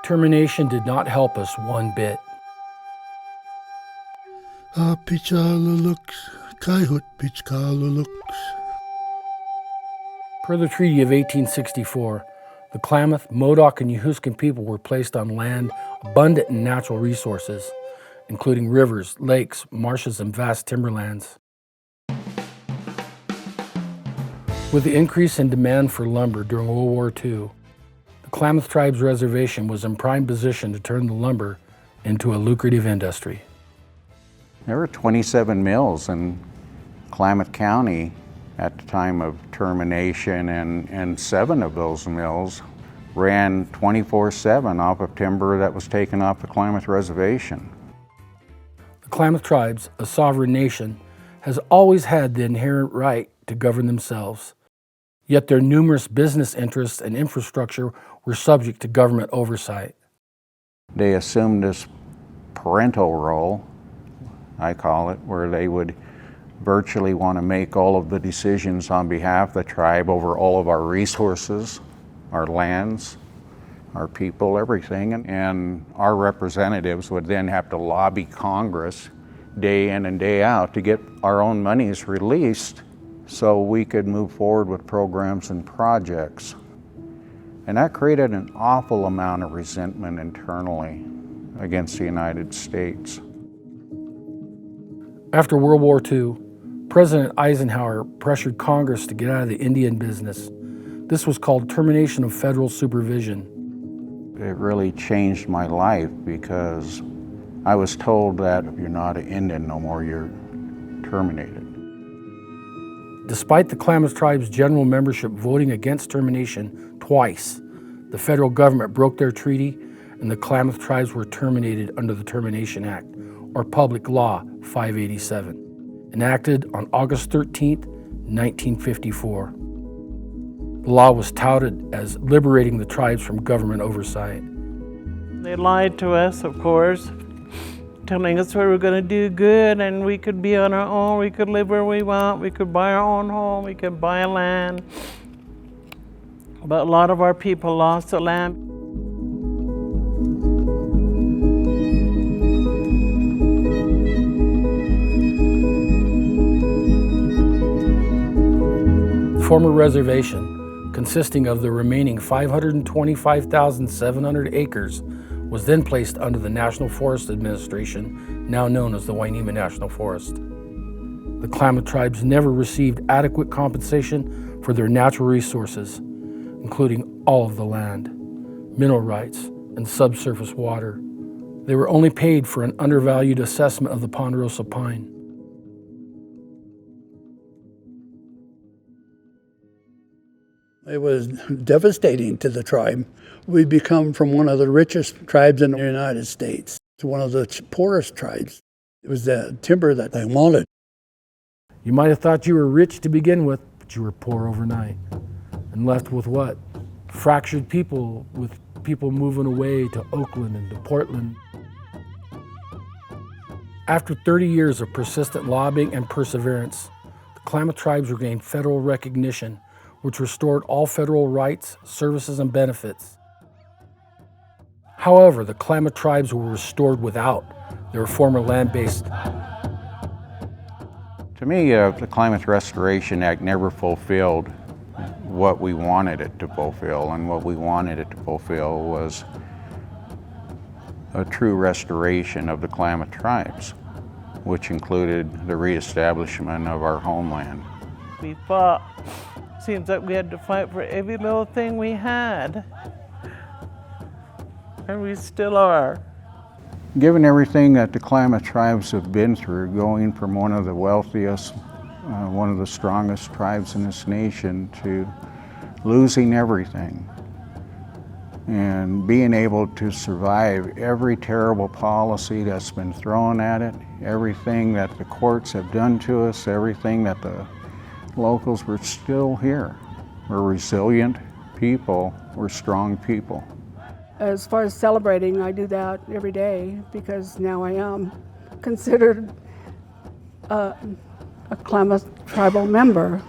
Termination did not help us one bit. Pichalulux, kaihut pichalulux. Per the Treaty of 1864, the Klamath, Modoc, and Yehuskan people were placed on land abundant in natural resources, including rivers, lakes, marshes, and vast timberlands. With the increase in demand for lumber during World War II, the Klamath Tribe's reservation was in prime position to turn the lumber into a lucrative industry. There were 27 mills in Klamath County at the time of termination, and 7 of those mills ran 24/7 off of timber that was taken off the Klamath Reservation. The Klamath Tribes, a sovereign nation, has always had the inherent right to govern themselves. Yet their numerous business interests and infrastructure were subject to government oversight. They assumed this parental role, I call it, where they would virtually want to make all of the decisions on behalf of the tribe over all of our resources, our lands, our people, everything. And our representatives would then have to lobby Congress day in and day out to get our own monies released so we could move forward with programs and projects. And that created an awful amount of resentment internally against the United States. After World War II, President Eisenhower pressured Congress to get out of the Indian business. This was called termination of federal supervision. It really changed my life because I was told that if you're not an Indian no more, you're terminated. Despite the Klamath Tribe's general membership voting against termination twice, the federal government broke their treaty and the Klamath Tribes were terminated under the Termination Act, or Public Law 587, enacted on August 13, 1954. The law was touted as liberating the tribes from government oversight. They lied to us, of course, telling us we were going to do good and we could be on our own, we could live where we want, we could buy our own home, we could buy land. But a lot of our people lost the land. The former reservation, consisting of the remaining 525,700 acres, was then placed under the National Forest Administration, now known as the Wainema National Forest. The Klamath Tribes never received adequate compensation for their natural resources, including all of the land, mineral rights, and subsurface water. They were only paid for an undervalued assessment of the ponderosa pine. It was devastating to the tribe. We become from one of the richest tribes in the United States to one of the poorest tribes. It was the timber that they wanted. You might have thought you were rich to begin with, but you were poor overnight. And left with what? Fractured people, with people moving away to Oakland and to Portland. After 30 years of persistent lobbying and perseverance, the Klamath Tribes regained federal recognition, which restored all federal rights, services, and benefits. However, the Klamath Tribes were restored without their former land-based. To me, the Klamath Restoration Act never fulfilled what we wanted it to fulfill, and what we wanted it to fulfill was a true restoration of the Klamath Tribes, which included the reestablishment of our homeland. We fought. Seems like we had to fight for every little thing we had. And we still are. Given everything that the Klamath Tribes have been through, going from one of the wealthiest, one of the strongest tribes in this nation to losing everything and being able to survive every terrible policy that's been thrown at it, everything that the courts have done to us, everything that the locals, were still here. We're resilient people, we're strong people. As far as celebrating, I do that every day because now I am considered a Klamath tribal member.